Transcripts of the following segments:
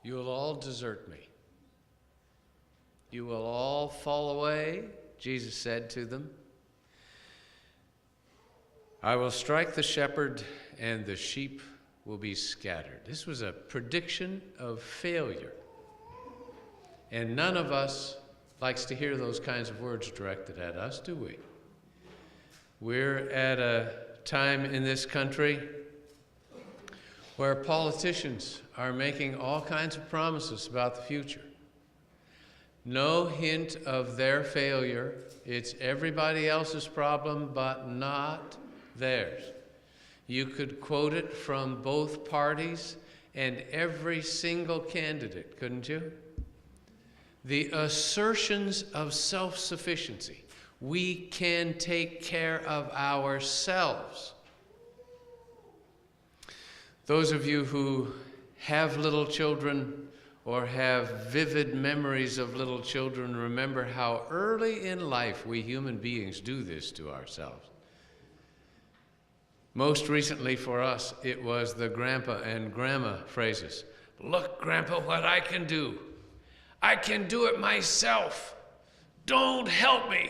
You will all desert me. You will all fall away, Jesus said to them. I will strike the shepherd, and the sheep will be scattered. This was a prediction of failure. And none of us likes to hear those kinds of words directed at us, do we? We're at a time in this country where politicians are making all kinds of promises about the future. No hint of their failure. It's everybody else's problem, but not theirs. You could quote it from both parties and every single candidate, couldn't you? The assertions of self-sufficiency. We can take care of ourselves. Those of you who have little children or have vivid memories of little children remember how early in life we human beings do this to ourselves. Most recently for us, it was the grandpa and grandma phrases. Look, Grandpa, what I can do. I can do it myself. Don't help me.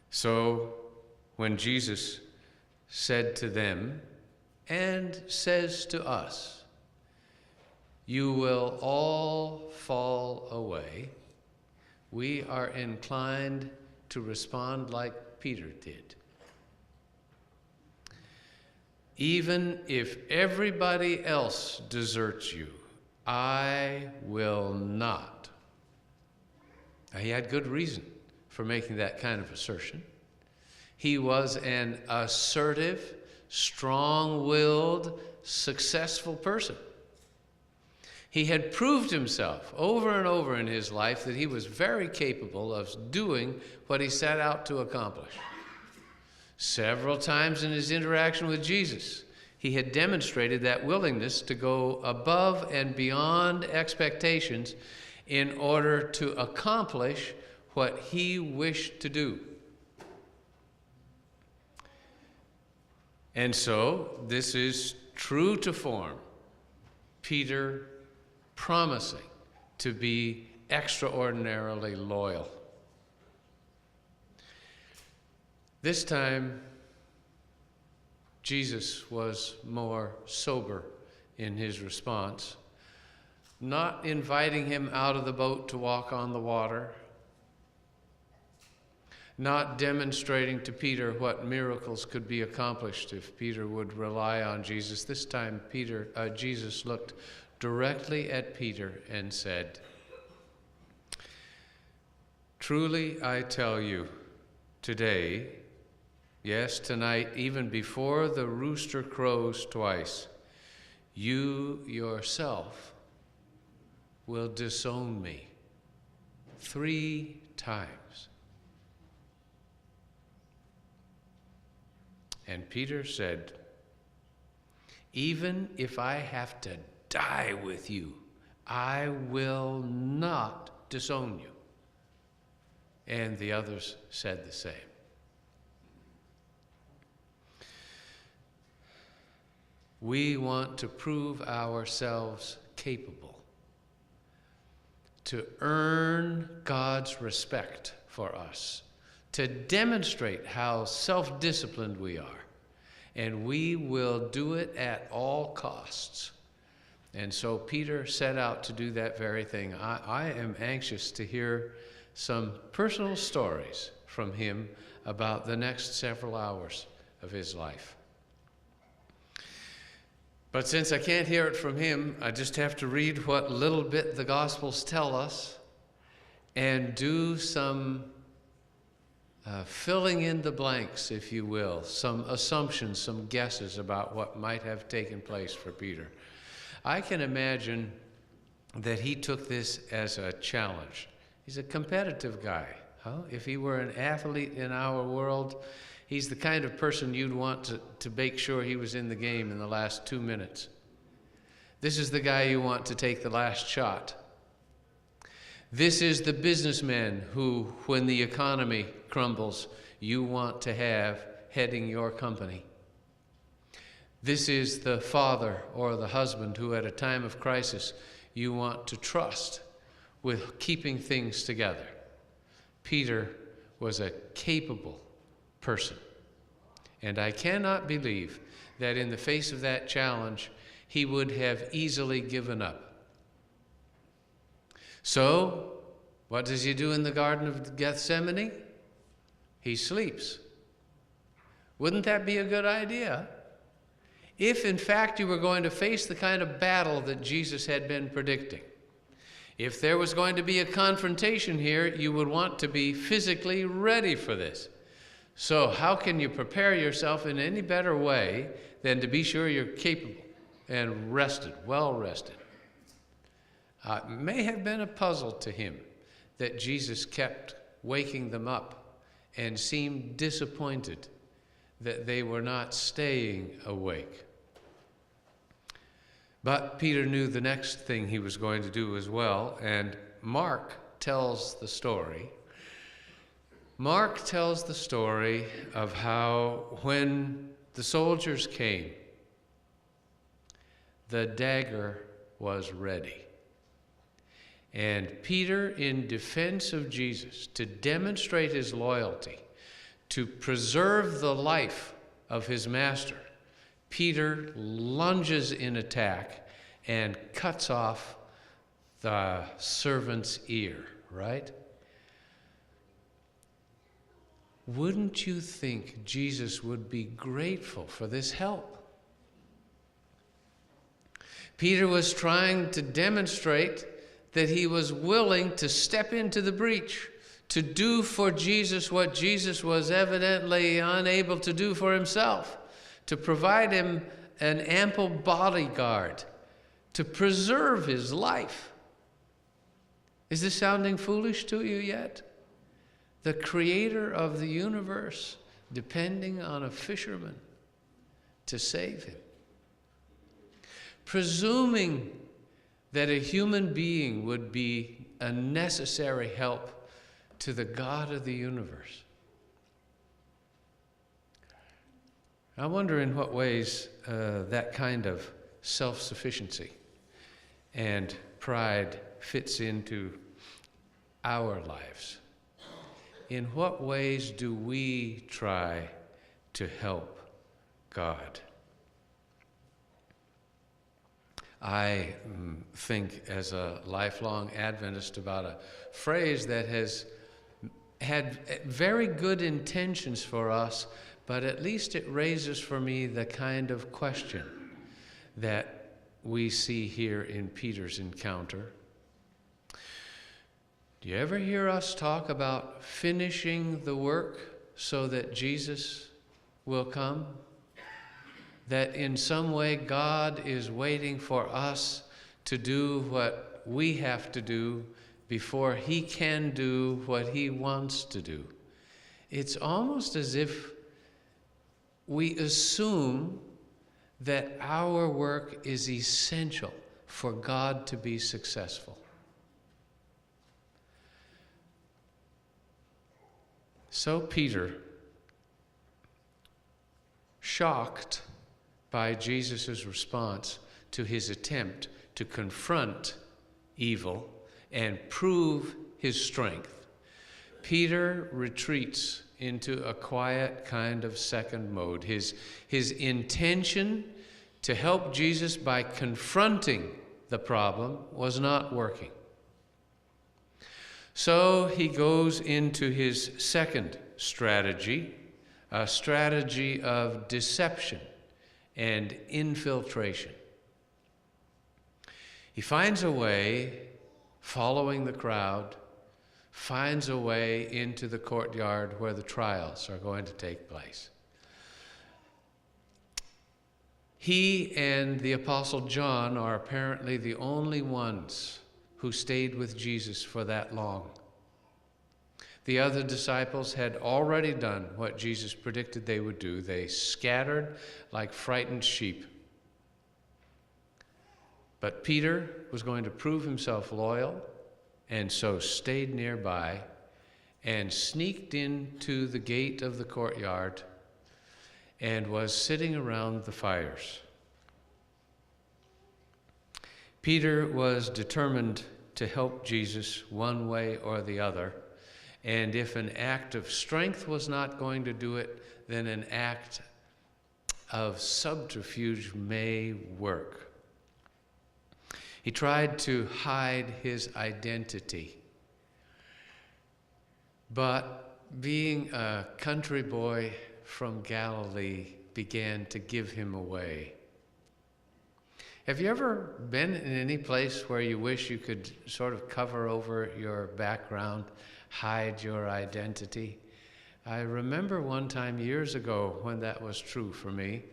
So when Jesus said to them and says to us, you will all fall away, we are inclined to respond like Peter did. Even if everybody else deserts you, I will not. Now, he had good reason for making that kind of assertion. He was an assertive, strong-willed, successful person. He had proved himself over and over in his life that he was very capable of doing what he set out to accomplish. Several times in his interaction with Jesus, he had demonstrated that willingness to go above and beyond expectations in order to accomplish what he wished to do. And so, this is true to form. Peter promising to be extraordinarily loyal. This time, Jesus was more sober in his response, not inviting him out of the boat to walk on the water, not demonstrating to Peter what miracles could be accomplished if Peter would rely on Jesus. This time, Jesus looked directly at Peter and said, truly I tell you, today, yes, tonight, even before the rooster crows twice, you yourself will disown me 3 times. And Peter said, even if I have to die with you, I will not disown you. And the others said the same. We want to prove ourselves capable, to earn God's respect for us, to demonstrate how self-disciplined we are, and we will do it at all costs. And so Peter set out to do that very thing. I am anxious to hear some personal stories from him about the next several hours of his life. But since I can't hear it from him, I just have to read what little bit the Gospels tell us and do some filling in the blanks, if you will, some assumptions, some guesses about what might have taken place for Peter. I can imagine that he took this as a challenge. He's a competitive guy. Huh? If he were an athlete in our world, he's the kind of person you'd want to make sure he was in the game in the last 2 minutes. This is the guy you want to take the last shot. This is the businessman who, when the economy crumbles, you want to have heading your company. This is the father or the husband who at a time of crisis you want to trust with keeping things together. Peter was a capable person. And I cannot believe that in the face of that challenge, he would have easily given up. So, what does he do in the Garden of Gethsemane? He sleeps. Wouldn't that be a good idea? If, in fact, you were going to face the kind of battle that Jesus had been predicting, if there was going to be a confrontation here, you would want to be physically ready for this. So how can you prepare yourself in any better way than to be sure you're capable and rested, well rested? It may have been a puzzle to him that Jesus kept waking them up and seemed disappointed that they were not staying awake. But Peter knew the next thing he was going to do as well, and Mark tells the story. Mark tells the story of how when the soldiers came, the dagger was ready. And Peter, in defense of Jesus, to demonstrate his loyalty, to preserve the life of his master, Peter lunges in attack and cuts off the servant's ear, right? Wouldn't you think Jesus would be grateful for this help? Peter was trying to demonstrate that he was willing to step into the breach, to do for Jesus what Jesus was evidently unable to do for himself, to provide him an ample bodyguard, to preserve his life. Is this sounding foolish to you yet? The creator of the universe depending on a fisherman to save him. Presuming that a human being would be a necessary help to the God of the universe. I wonder in what ways that kind of self-sufficiency and pride fits into our lives. In what ways do we try to help God? I think as a lifelong Adventist about a phrase that has had very good intentions for us, but at least it raises for me the kind of question that we see here in Peter's encounter. Do you ever hear us talk about finishing the work so that Jesus will come? That in some way God is waiting for us to do what we have to do before he can do what he wants to do. It's almost as if we assume that our work is essential for God to be successful. So Peter, shocked by Jesus' response to his attempt to confront evil and prove his strength, Peter retreats into a quiet kind of second mode. His intention to help Jesus by confronting the problem was not working. So he goes into his second strategy, a strategy of deception and infiltration. He finds a way, following the crowd, finds a way into the courtyard where the trials are going to take place. He and the Apostle John are apparently the only ones who stayed with Jesus for that long. The other disciples had already done what Jesus predicted they would do. They scattered like frightened sheep. But Peter was going to prove himself loyal, and so stayed nearby and sneaked into the gate of the courtyard and was sitting around the fires. Peter was determined to help Jesus one way or the other, and if an act of strength was not going to do it, then an act of subterfuge may work. He tried to hide his identity, but being a country boy from Galilee began to give him away. Have you ever been in any place where you wish you could sort of cover over your background, hide your identity? I remember one time years ago when that was true for me.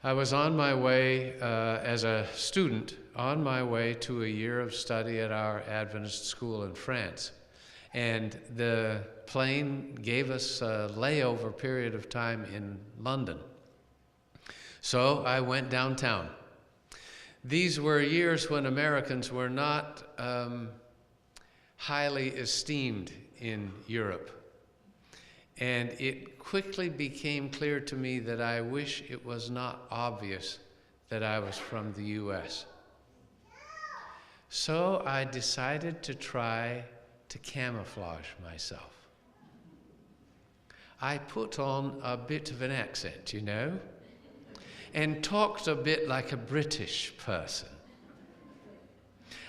I was on my way as a student, on my way to a year of study at our Adventist school in France. And the plane gave us a layover period of time in London. So I went downtown. These were years when Americans were not highly esteemed in Europe. And it quickly became clear to me that I wish it was not obvious that I was from the U.S. So I decided to try to camouflage myself. I put on a bit of an accent, you know, and talked a bit like a British person.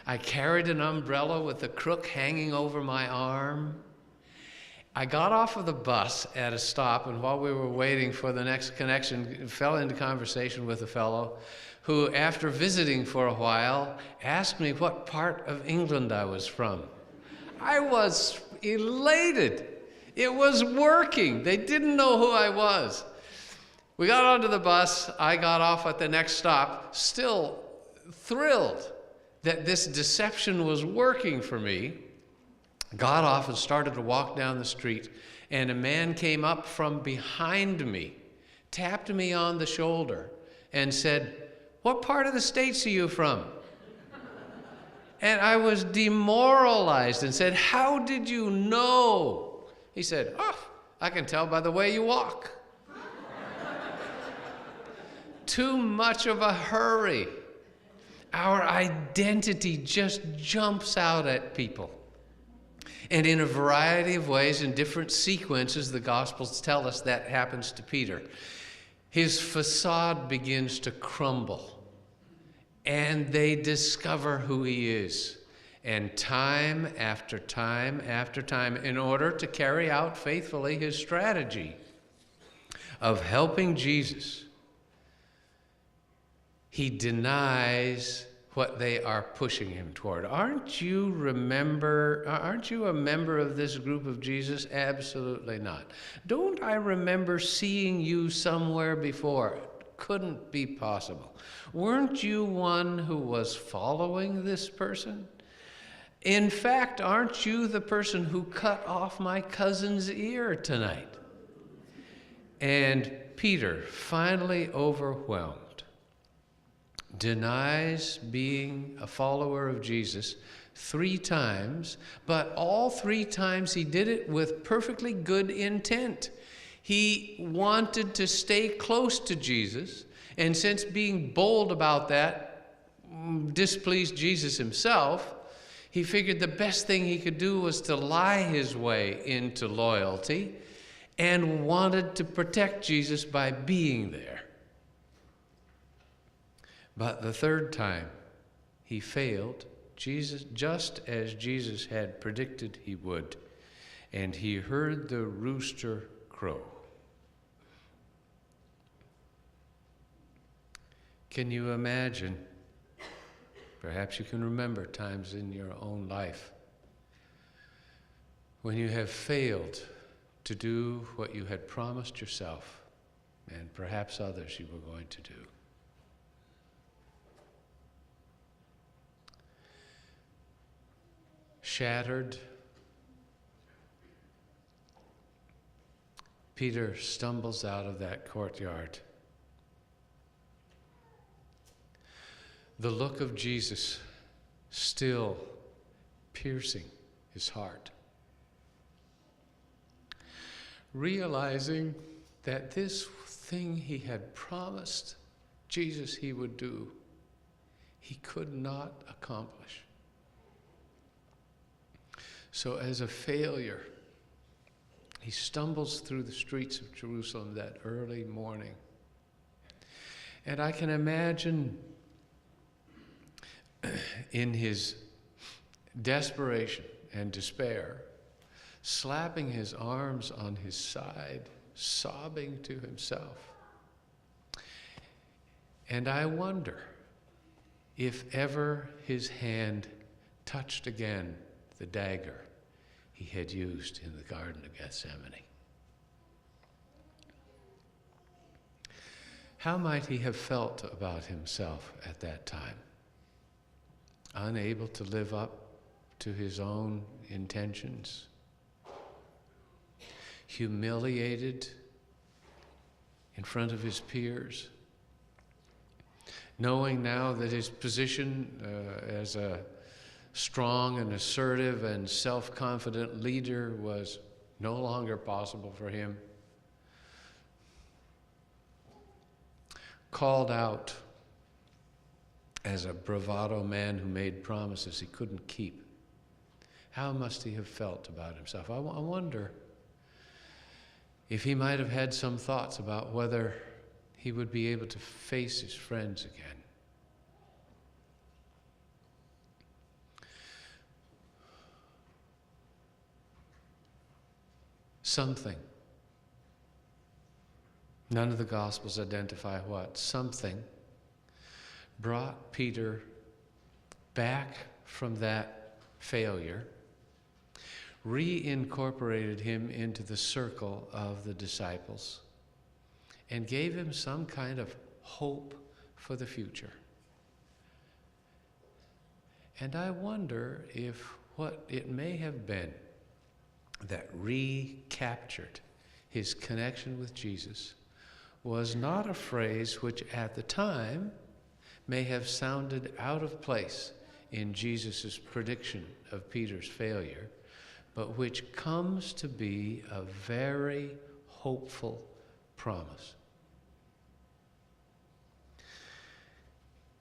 I carried an umbrella with a crook hanging over my arm. I got off of the bus at a stop, and while we were waiting for the next connection, fell into conversation with a fellow who, after visiting for a while, asked me what part of England I was from. I was elated. It was working. They didn't know who I was. We got onto the bus. I got off at the next stop, still thrilled that this deception was working for me. Got off and started to walk down the street, and a man came up from behind me, tapped me on the shoulder, and said, "What part of the States are you from?" And I was demoralized and said, "How did you know?" He said, "Oh, I can tell by the way you walk." Too much of a hurry. Our identity just jumps out at people. And in a variety of ways, in different sequences, the Gospels tell us that happens to Peter. His facade begins to crumble, and they discover who he is. And time after time after time, in order to carry out faithfully his strategy of helping Jesus, he denies what they are pushing him toward. Aren't you a member of this group of Jesus? Absolutely not. Don't I remember seeing you somewhere before? Couldn't be possible. Weren't you one who was following this person? In fact, aren't you the person who cut off my cousin's ear tonight? And Peter, finally overwhelmed, denies being a follower of Jesus 3 times, but all 3 times he did it with perfectly good intent. He wanted to stay close to Jesus, and since being bold about that displeased Jesus himself, he figured the best thing he could do was to lie his way into loyalty and wanted to protect Jesus by being there. But the 3rd time, he failed, just as Jesus had predicted he would, and he heard the rooster crow. Can you imagine? Perhaps you can remember times in your own life when you have failed to do what you had promised yourself and perhaps others you were going to do. Shattered, Peter stumbles out of that courtyard. The look of Jesus still piercing his heart. Realizing that this thing he had promised Jesus he would do, he could not accomplish. So as a failure, he stumbles through the streets of Jerusalem that early morning. And I can imagine in his desperation and despair, slapping his arms on his side, sobbing to himself. And I wonder if ever his hand touched again the dagger he had used in the Garden of Gethsemane. How might he have felt about himself at that time? Unable to live up to his own intentions, humiliated in front of his peers, knowing now that his position as a strong and assertive and self-confident leader was no longer possible for him. Called out as a bravado man who made promises he couldn't keep. How must he have felt about himself? I wonder if he might have had some thoughts about whether he would be able to face his friends again. Something. None of the Gospels identify what. Something brought Peter back from that failure, reincorporated him into the circle of the disciples, and gave him some kind of hope for the future. And I wonder if what it may have been that recaptured his connection with Jesus was not a phrase which at the time may have sounded out of place in Jesus' prediction of Peter's failure, but which comes to be a very hopeful promise.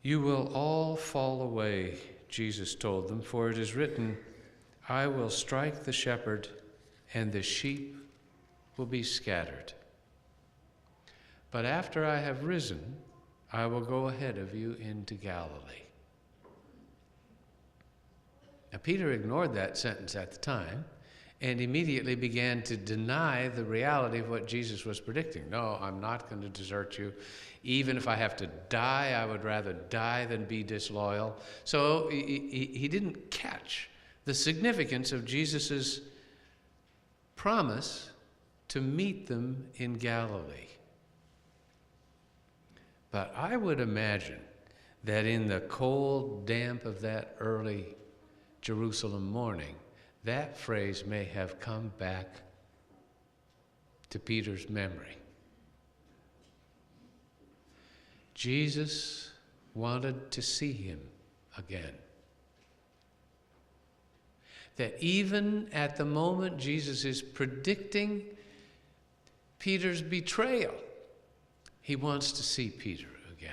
You will all fall away, Jesus told them, for it is written, I will strike the shepherd, and the sheep will be scattered. But after I have risen, I will go ahead of you into Galilee. Now, Peter ignored that sentence at the time and immediately began to deny the reality of what Jesus was predicting. No, I'm not going to desert you. Even if I have to die, I would rather die than be disloyal. So he didn't catch the significance of Jesus' promise to meet them in Galilee. But I would imagine that in the cold damp of that early Jerusalem morning, that phrase may have come back to Peter's memory. Jesus wanted to see him again. That even at the moment Jesus is predicting Peter's betrayal, he wants to see Peter again.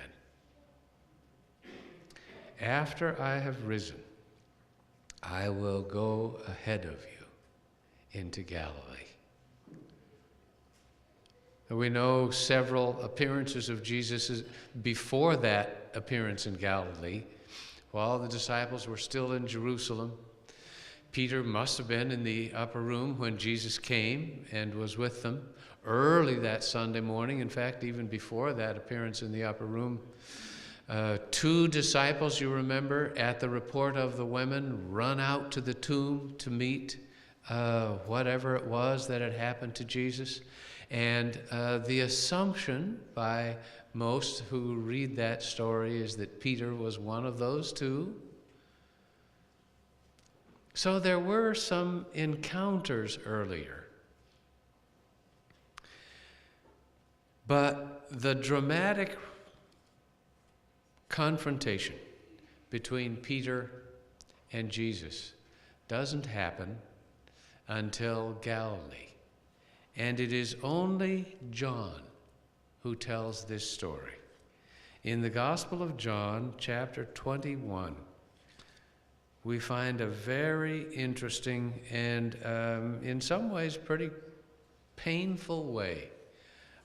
After I have risen, I will go ahead of you into Galilee. And we know several appearances of Jesus before that appearance in Galilee. While the disciples were still in Jerusalem, Peter must have been in the upper room when Jesus came and was with them early that Sunday morning. In fact, even before that appearance in the upper room, two disciples, you remember, at the report of the women, run out to the tomb to meet whatever it was that had happened to Jesus. And the assumption by most who read that story is that Peter was one of those two. So there were some encounters earlier. But the dramatic confrontation between Peter and Jesus doesn't happen until Galilee. And it is only John who tells this story. In the Gospel of John, chapter 21, we find a very interesting and, in some ways, pretty painful way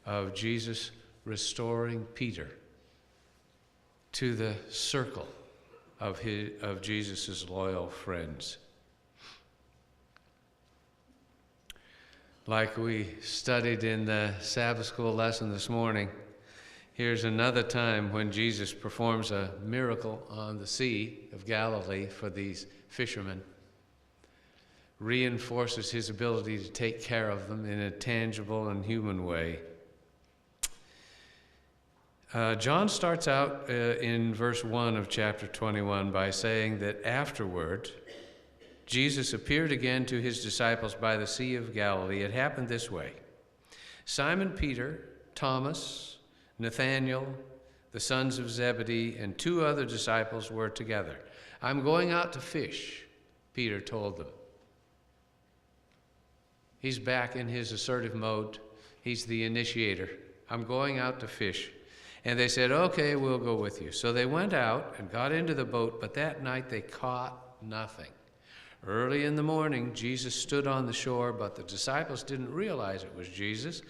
of Jesus restoring Peter to the circle of Jesus' loyal friends. Like we studied in the Sabbath school lesson this morning, here's another time when Jesus performs a miracle on the Sea of Galilee for these fishermen, reinforces his ability to take care of them in a tangible and human way. John starts out in verse 1 of chapter 21 by saying that afterward, Jesus appeared again to his disciples by the Sea of Galilee. It happened this way. Simon Peter, Thomas, Nathanael, the sons of Zebedee, and 2 other disciples were together. I'm going out to fish, Peter told them. He's back in his assertive mode. He's the initiator. I'm going out to fish. And they said, okay, we'll go with you. So they went out and got into the boat, but that night they caught nothing. Early in the morning, Jesus stood on the shore, but the disciples didn't realize it was Jesus.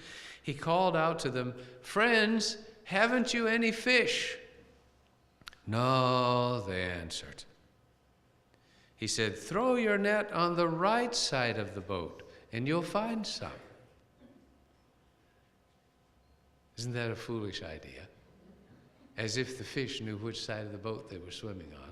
He called out to them, friends, haven't you any fish? No, they answered. He said, throw your net on the right side of the boat, and you'll find some. Isn't that a foolish idea? As if the fish knew which side of the boat they were swimming on.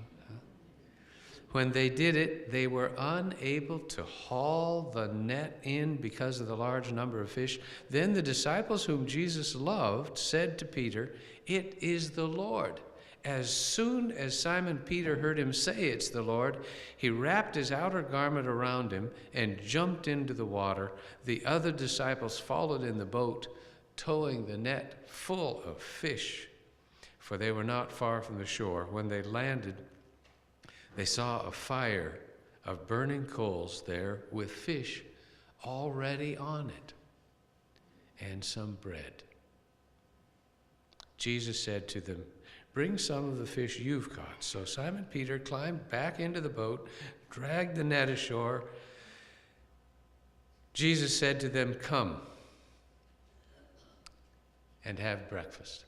When they did it, they were unable to haul the net in because of the large number of fish. Then the disciples whom Jesus loved said to Peter, it is the Lord. As soon as Simon Peter heard him say it's the Lord, he wrapped his outer garment around him and jumped into the water. The other disciples followed in the boat, towing the net full of fish, for they were not far from the shore. When they landed, they saw a fire of burning coals there with fish already on it and some bread. Jesus said to them, bring some of the fish you've caught. So Simon Peter climbed back into the boat, dragged the net ashore. Jesus said to them, come and have breakfast.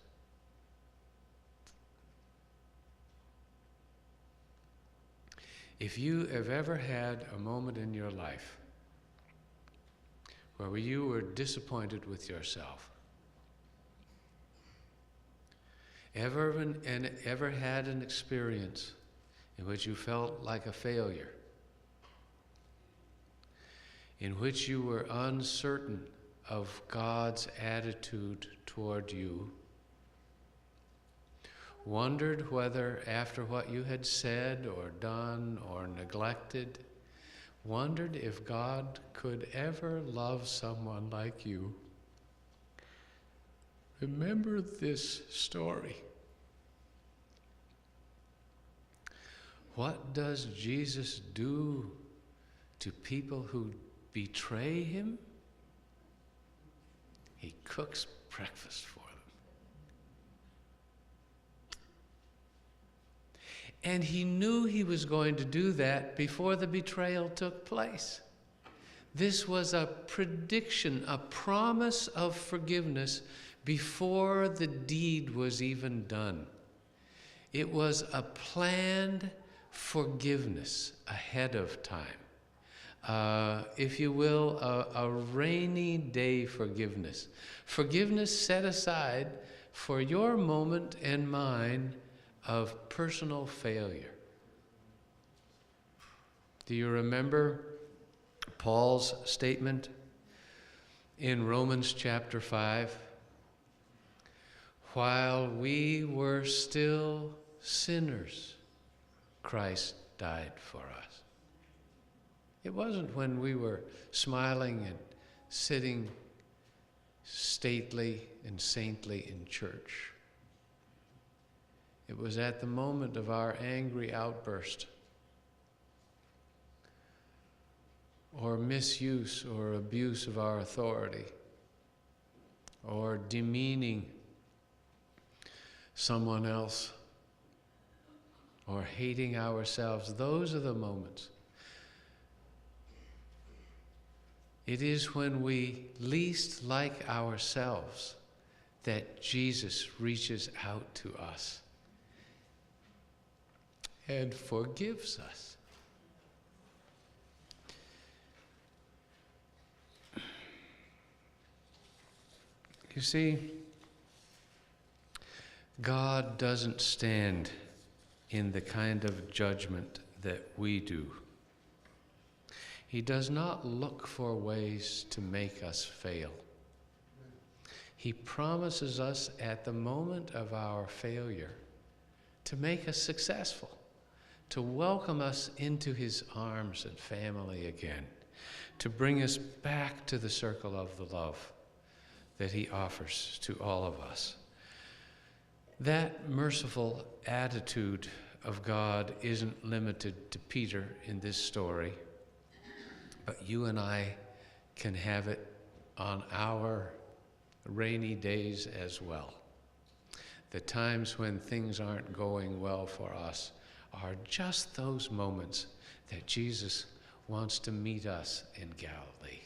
If you have ever had a moment in your life where you were disappointed with yourself, ever had an experience in which you felt like a failure, in which you were uncertain of God's attitude toward you, wondered whether after what you had said or done or neglected, wondered if God could ever love someone like you, remember this story. What does Jesus do to people who betray him? He cooks breakfast for them. And he knew he was going to do that before the betrayal took place. This was a prediction, a promise of forgiveness before the deed was even done. It was a planned forgiveness ahead of time. If you will, a rainy day forgiveness. Forgiveness set aside for your moment and mine of personal failure. Do you remember Paul's statement in Romans chapter 5? While we were still sinners, Christ died for us. It wasn't when we were smiling and sitting stately and saintly in church. It was at the moment of our angry outburst or misuse or abuse of our authority or demeaning someone else, or hating ourselves. Those are the moments. It is when we least like ourselves that Jesus reaches out to us and forgives us. You see, God doesn't stand in the kind of judgment that we do. He does not look for ways to make us fail. He promises us at the moment of our failure to make us successful, to welcome us into his arms and family again, to bring us back to the circle of the love that he offers to all of us. That merciful attitude of God isn't limited to Peter in this story, but you and I can have it on our rainy days as well. The times when things aren't going well for us are just those moments that Jesus wants to meet us in Galilee.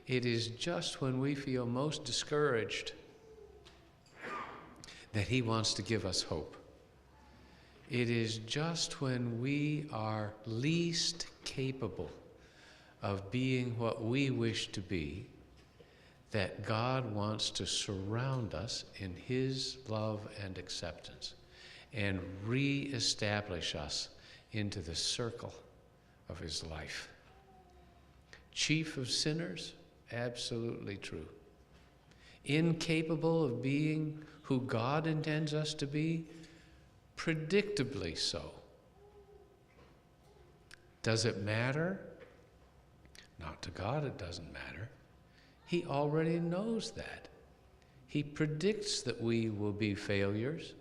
It is just when we feel most discouraged that he wants to give us hope. It is just when we are least capable of being what we wish to be that God wants to surround us in his love and acceptance and re-establish us into the circle of his life. Chief of sinners? Absolutely true. Incapable of being who God intends us to be? Predictably so. Does it matter? Not to God, it doesn't matter. He already knows that. He predicts that we will be failures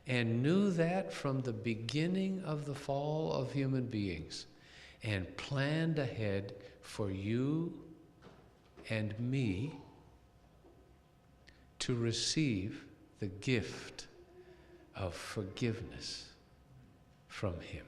and knew that from the beginning of the fall of human beings and planned ahead for you and me to receive the gift of forgiveness from him.